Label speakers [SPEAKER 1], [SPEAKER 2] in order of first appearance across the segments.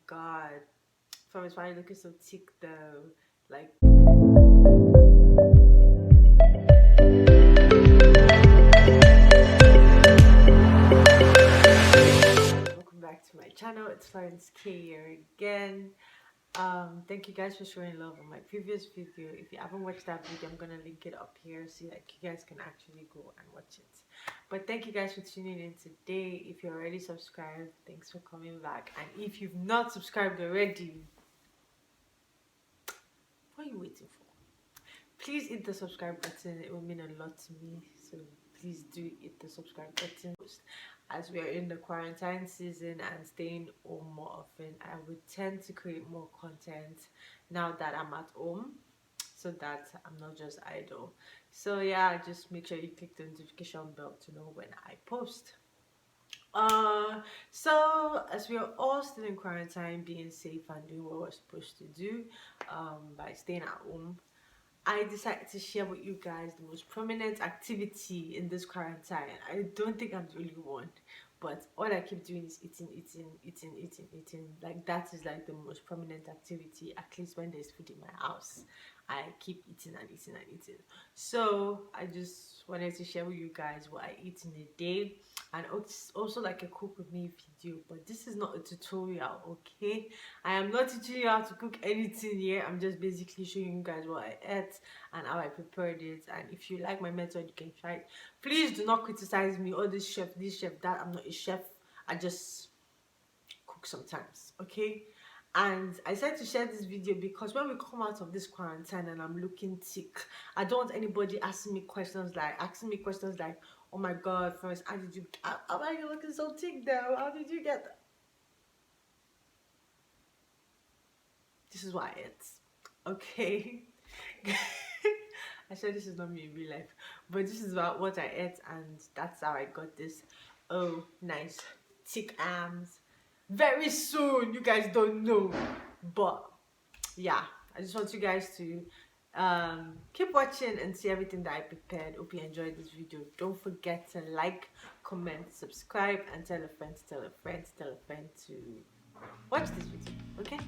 [SPEAKER 1] god. Florence, why are you looking so thick though? Like, welcome back to my channel. It's Florence Kae here again. Thank you guys for showing love on my previous video. If you haven't watched that video, I'm gonna link it up here so like you guys can actually go and watch it. But thank you guys for tuning in today. If you're already subscribed, thanks for coming back. And if you've not subscribed already, what are you waiting for? Please hit the subscribe button. It will mean a lot to me, so please do hit the subscribe button. As we are in the quarantine season and staying home more often, I would tend to create more content now that I'm at home, so that I'm not just idle. So yeah, just make sure you click the notification bell to know when I post. So as we are all still in quarantine, being safe and doing what we're supposed to do by staying at home, I decided to share with you guys the most prominent activity in this quarantine. I don't think I'm the only one, but all I keep doing is eating. Like, that is like the most prominent activity, at least when there's food in my house. I keep eating and eating. So I just wanted to share with you guys what I eat in a day, and it's also like a cook with me video. But this is not a tutorial, okay? I am not teaching you how to cook anything here. I'm just basically showing you guys what I ate and how I prepared it. And if you like my method, you can try it. Please do not criticize me, oh, this chef, that. I'm not a chef. I just cook sometimes, okay? And I said to share this video because when we come out of this quarantine and I'm looking thick, I don't want anybody asking me questions like, oh my god, first, how are you looking so thick though? How did you get that? This is what I ate, okay? I said this is not me in real life, but this is about what I ate, and that's how I got this. Oh, nice thick arms. Very soon, you guys don't know, but yeah, I just want you guys to keep watching and see everything that I prepared. Hope you enjoyed this video. Don't forget to like, comment, subscribe, and tell a friend to watch this video, okay?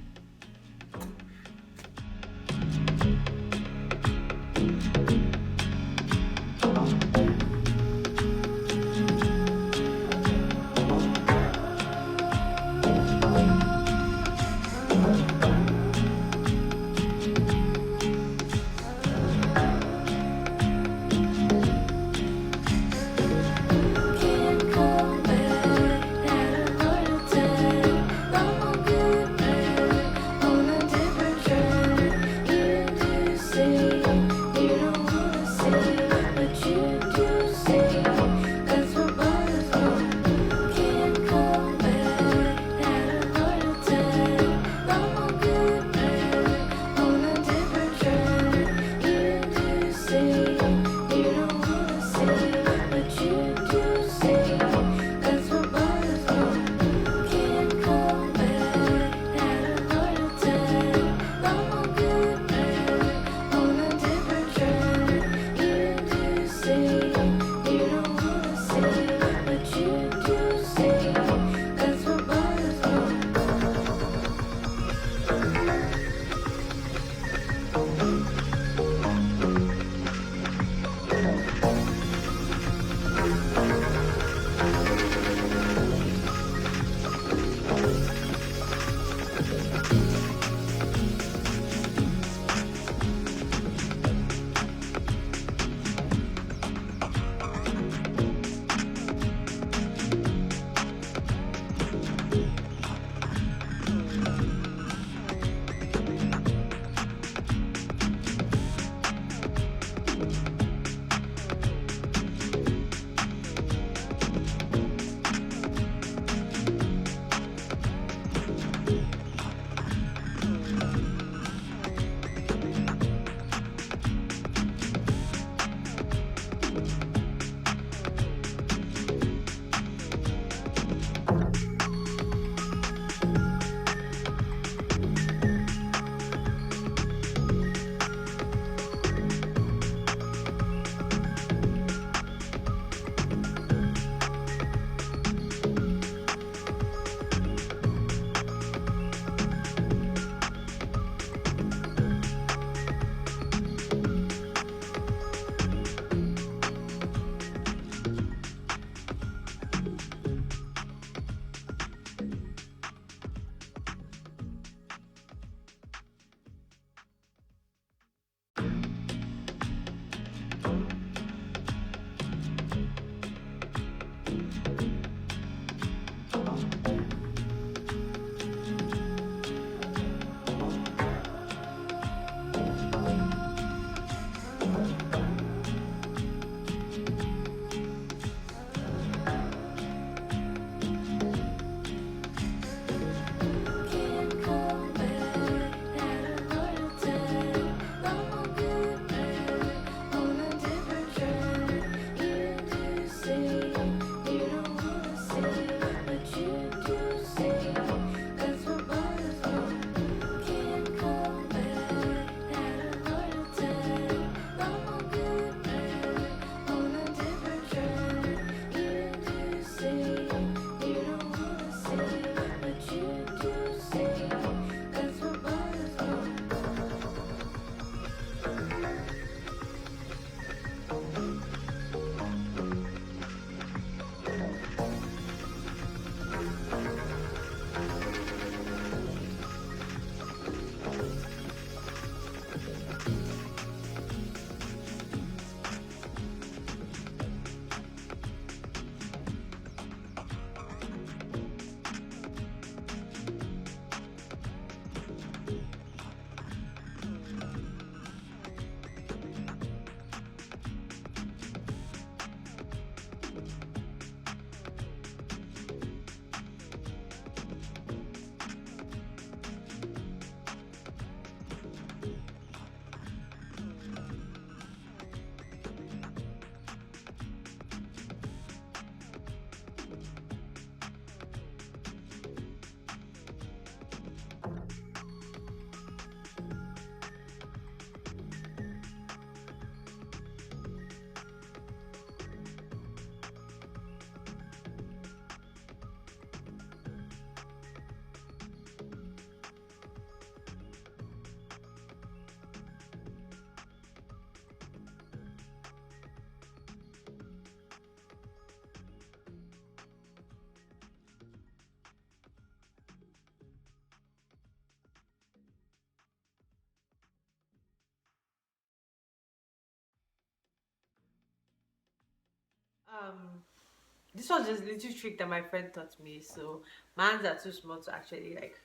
[SPEAKER 1] this was just a little trick that my friend taught me. So my hands are too small to actually like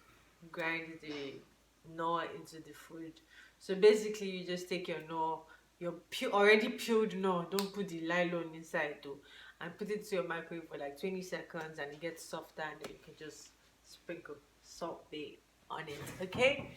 [SPEAKER 1] grind the knorr into the food. So basically, you just take your knorr, your already peeled knorr. Don't put the nylon inside though, and put it to your microwave for like 20 seconds, and it gets softer, and then you can just sprinkle Salt Bae on it. Okay.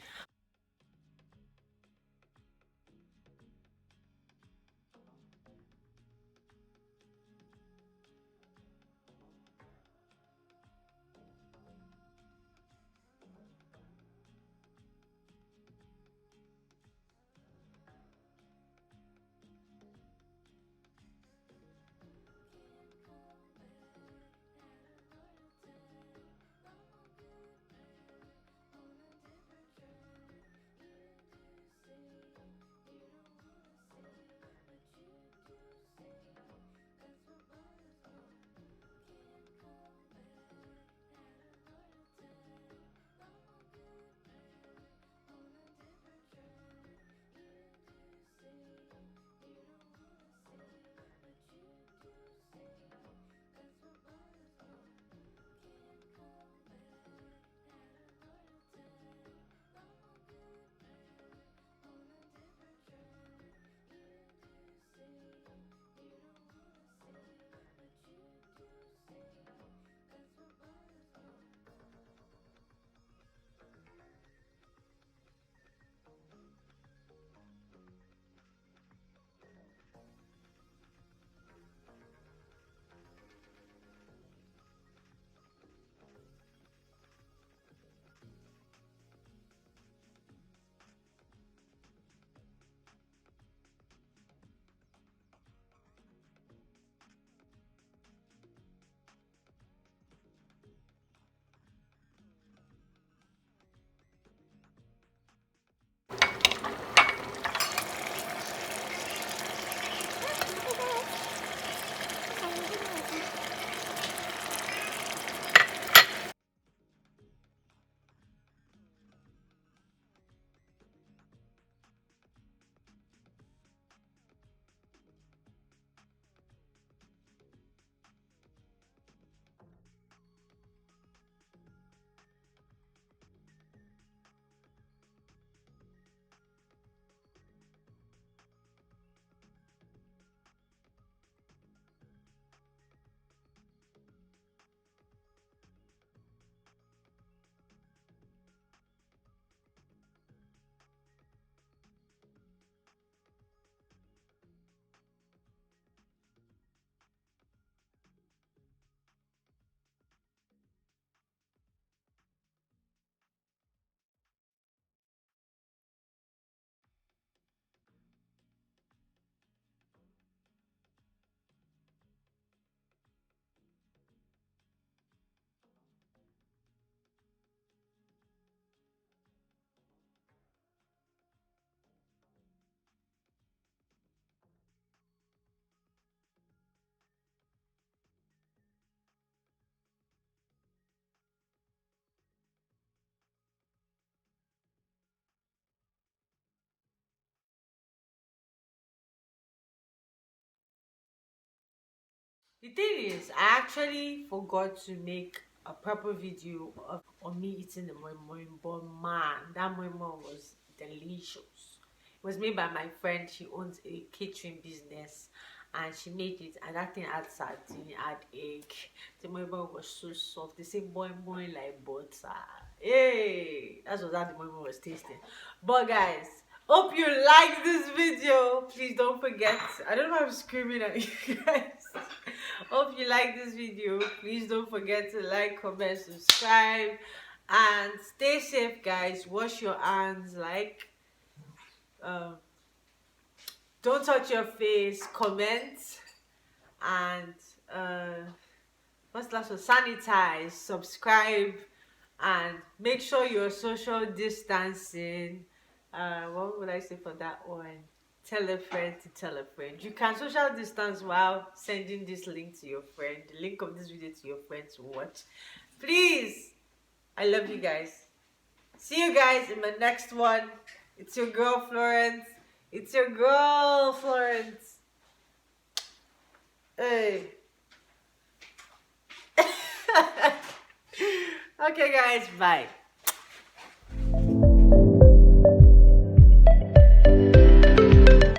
[SPEAKER 1] The thing is, I actually forgot to make a proper video of on me eating the moi moi, but man, that moi moi was delicious. It was made by my friend. She owns a catering business, and she made it. And that thing had sardine, had egg. The moi moi was so soft. They say moi moi like butter. Hey, that's what that the moi moi was tasting. But guys, hope you like this video. Please don't forget. I don't know if I'm screaming at you guys. Hope you like this video. Please don't forget to like, comment, subscribe, and stay safe, guys. Wash your hands. Like, um, don't touch your face. Comment, and what's the last one? Sanitize. Subscribe, and make sure you're social distancing. What would I say for that one? Tell a friend to tell a friend. You can social distance while sending this link to your friend, the link of this video to your friend to watch. Please, I love you guys. See you guys in my next one. It's your girl Florence. It's your girl Florence. Hey. Okay, guys, bye.